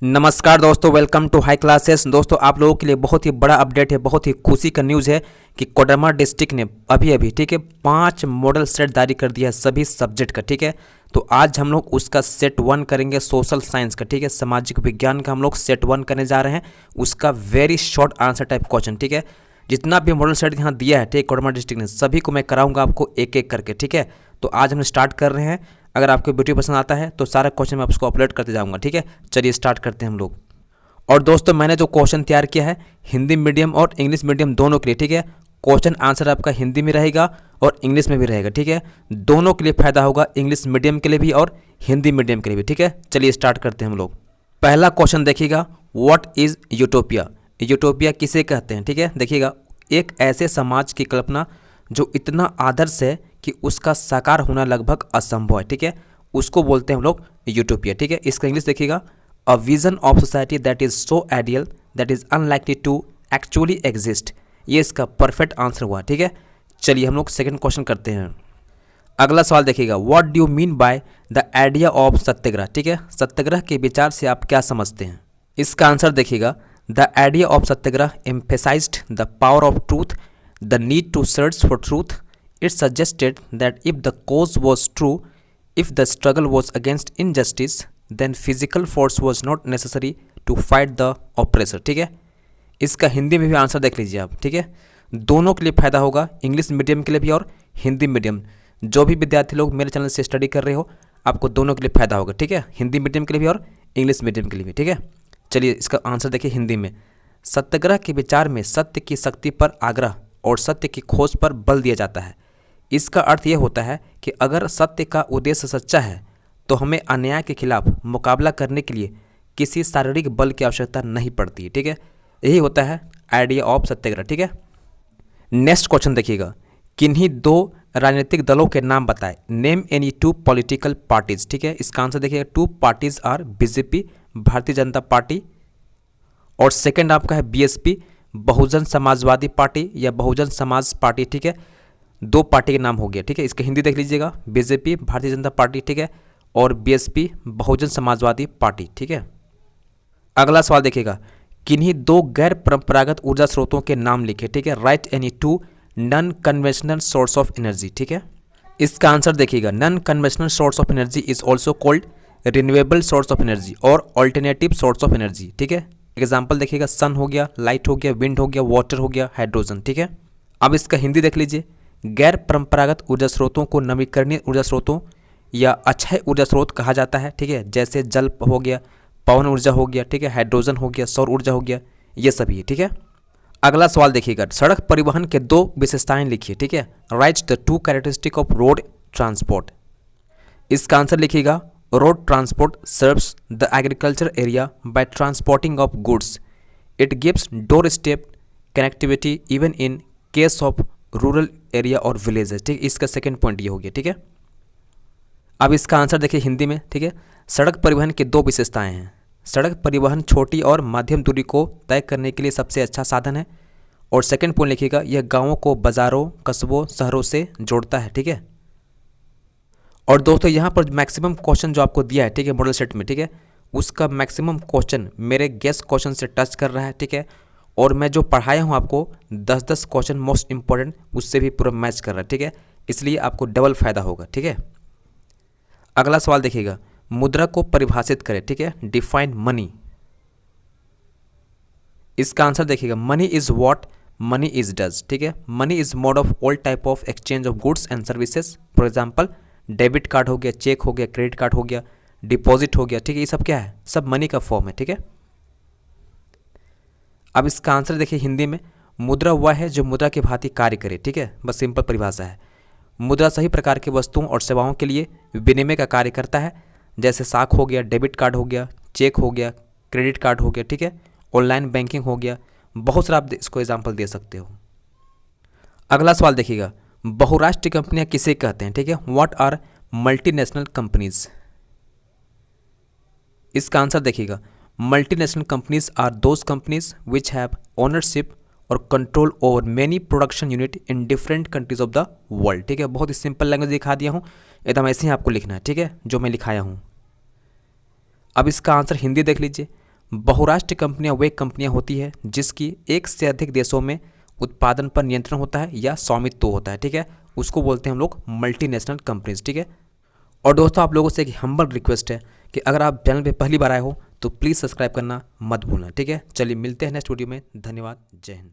नमस्कार दोस्तों, welcome to high classes. दोस्तों आप लोगों के लिए बहुत ही बड़ा अपडेट है, बहुत ही खुशी का न्यूज़ है कि कोडरमा डिस्ट्रिक्ट ने अभी ठीक है 5 मॉडल सेट जारी कर दिया है सभी सब्जेक्ट का। ठीक है, तो आज हम लोग उसका सेट 1 करेंगे सोशल साइंस का। ठीक है, सामाजिक विज्ञान का हम लोग सेट 1 करने जा रहे हैं, उसका very short answer type question. ठीक है, जितना भी मॉडल सेट यहाँ दिया है ठीक है कोडरमा डिस्ट्रिक्ट ने, सभी को मैं कराऊंगा आपको एक एक करके। ठीक है, तो आज हम स्टार्ट कर रहे हैं। अगर आपको वीडियो पसंद आता है तो सारा क्वेश्चन मैं आपको अपलोड करते जाऊंगा। ठीक है, चलिए स्टार्ट करते हैं हम लोग। और दोस्तों मैंने जो क्वेश्चन तैयार किया है हिंदी मीडियम और इंग्लिश मीडियम दोनों के लिए। ठीक है, क्वेश्चन आंसर आपका हिंदी में रहेगा और इंग्लिश में भी रहेगा। ठीक है, दोनों के लिए फायदा होगा, इंग्लिश मीडियम के लिए भी और हिंदी मीडियम के लिए भी। ठीक है, चलिए स्टार्ट करते हैं हम लोग। पहला क्वेश्चन देखिएगा, व्हाट इज यूटोपिया। यूटोपिया किसे कहते हैं। ठीक है, देखिएगा, एक ऐसे समाज की कल्पना जो इतना आदर्श है कि उसका साकार होना लगभग असंभव है। ठीक है, उसको बोलते हैं हम लोग यूटोपिया। ठीक है, इसका इंग्लिश देखिएगा, a vision of society that is so ideal that is unlikely to actually exist. ये इसका परफेक्ट आंसर हुआ। ठीक है, चलिए हम लोग सेकंड क्वेश्चन करते हैं। अगला सवाल देखिएगा, what do you mean by the idea of satyagraha. ठीक है, सत्याग्रह के विचार से आप क्या समझते हैं। इसका आंसर देखिएगा, the idea of satyagraha emphasised the power of truth, the need to search for truth. It suggested that if the cause was true, if the struggle was against injustice, then physical force was not necessary to fight the oppressor. ठीक है, इसका हिंदी में भी answer देख लीजिए आप। ठीक है, दोनों के लिए फायदा होगा, इंग्लिश मीडियम के लिए भी और हिंदी मीडियम। जो भी विद्यार्थी लोग मेरे चैनल से स्टडी कर रहे हो, आपको दोनों के लिए फायदा होगा। ठीक है, हिंदी मीडियम के लिए भी और इंग्लिश मीडियम के लिए भी। ठीक है, चलिए इसका आंसर देखिए हिंदी में। सत्याग्रह के विचार में सत्य की शक्ति पर आग्रह और सत्य की खोज पर बल दिया जाता है। इसका अर्थ यह होता है कि अगर सत्य का उद्देश्य सच्चा है तो हमें अन्याय के खिलाफ मुकाबला करने के लिए किसी शारीरिक बल की आवश्यकता नहीं पड़ती। ठीक है, यही होता है आइडिया ऑफ सत्याग्रह। ठीक है, नेक्स्ट क्वेश्चन देखिएगा, किन्हीं 2 राजनीतिक दलों के नाम बताएं। Name any 2 political parties. ठीक है, इसका आंसर देखिएगा, 2 parties are BJP Bharatiya Janata party, और सेकेंड आपका है बीएसपी बहुजन समाजवादी पार्टी या बहुजन समाज पार्टी। ठीक है, 2 पार्टी के नाम हो गया। ठीक है, इसका हिंदी देख लीजिएगा, बीजेपी भारतीय जनता पार्टी। ठीक है, और बीएसपी बहुजन समाजवादी पार्टी। ठीक है, अगला सवाल देखिएगा, किन्हीं 2 गैर परंपरागत ऊर्जा स्रोतों के नाम लिखे। ठीक है, right any 2 non conventional source of energy. ठीक है, इसका आंसर देखिएगा, non conventional source of energy is also called renewable source of energy और ऑल्टरनेटिव सोर्स ऑफ एनर्जी। ठीक है, एग्जाम्पल देखिएगा, सन हो गया, लाइट हो गया, विंड हो गया, वाटर हो गया, हाइड्रोजन। ठीक है, अब इसका हिंदी देख लीजिए, गैर परंपरागत ऊर्जा स्रोतों को नवीकरणीय ऊर्जा स्रोतों या अक्षय ऊर्जा स्रोत कहा जाता है। ठीक है, जैसे जल हो गया, पवन ऊर्जा हो गया, ठीक है, हाइड्रोजन हो गया, सौर ऊर्जा हो गया, ये सभी है। ठीक है, अगला सवाल देखिएगा, सड़क परिवहन के 2 विशेषताएं लिखिए। ठीक है, right the 2 characteristic of road transport. इसका आंसर लिखिएगा, road transport serves the agriculture area bye transporting of goods, it gives door step connectivity even in case of rural area और विलेजेस। ठीक है, इसका सेकंड पॉइंट ये हो गया। ठीक है, अब इसका आंसर देखिए हिंदी में। ठीक है, सड़क परिवहन की 2 विशेषताएं हैं। सड़क परिवहन छोटी और मध्यम दूरी को तय करने के लिए सबसे अच्छा साधन है, और सेकंड पॉइंट लिखिएगा, यह गांवों को बाजारों, कस्बों, शहरों से जोड़ता है। ठीक है, और दोस्तों यहाँ पर मैक्सिमम क्वेश्चन जो आपको दिया है, ठीक है, मॉडल सेट में, ठीक है, उसका मैक्सिमम क्वेश्चन मेरे गेस क्वेश्चन से टच कर रहा है। ठीक है, और मैं जो पढ़ाया हूँ आपको 10-10 क्वेश्चन मोस्ट इंपॉर्टेंट उससे भी पूरा मैच कर रहा है। ठीक है, इसलिए आपको डबल फायदा होगा। ठीक है, अगला सवाल देखिएगा, मुद्रा को परिभाषित करें। ठीक है, डिफाइन मनी। इसका आंसर देखिएगा, money is what money is does. ठीक है, money is mode of all type of exchange of goods and services. For example, debit card हो गया, चेक हो गया, क्रेडिट कार्ड हो गया, डिपॉजिट हो गया। ठीक है, ये सब क्या है, सब मनी का फॉर्म है। ठीक है, अब इसका आंसर देखिए हिंदी में, मुद्रा वह है जो मुद्रा की भांति कार्य करे। ठीक है, बस सिंपल परिभाषा है। मुद्रा सही प्रकार की वस्तुओं और सेवाओं के लिए विनिमय का कार्य करता है, जैसे साख हो गया, डेबिट कार्ड हो गया, चेक हो गया, क्रेडिट कार्ड हो गया। ठीक है, ऑनलाइन बैंकिंग हो गया, बहुत सारा आप इसको एग्जाम्पल दे सकते हो। अगला सवाल देखिएगा, बहुराष्ट्रीय कंपनियां किसे कहते हैं। ठीक है, व्हाट आर मल्टीनेशनल कंपनीज। इसका आंसर देखिएगा, multinational companies are those companies which have ownership और control over many production unit in different countries of the world. ठीक है, बहुत ही सिंपल लैंग्वेज दिखा दिया हूँ, एकदम ऐसे ही आपको लिखना है। ठीक है, जो मैं लिखाया हूँ। अब इसका आंसर हिंदी देख लीजिए, बहुराष्ट्रीय कंपनियां वे कंपनियां होती है जिसकी एक से अधिक देशों में उत्पादन पर नियंत्रण होता है या स्वामित्व होता है, ठीक है। उसको बोलते हैं हम लोग मल्टीनेशनल कंपनीज, ठीक है। और दोस्तों आप लोगों से एक हम्बल रिक्वेस्ट है कि अगर आप चैनल पे पहली बार आए हो तो प्लीज़ सब्सक्राइब करना मत भूलना, ठीक है। चलिए मिलते हैं नेक्स्ट वीडियो में। धन्यवाद, जय हिंद।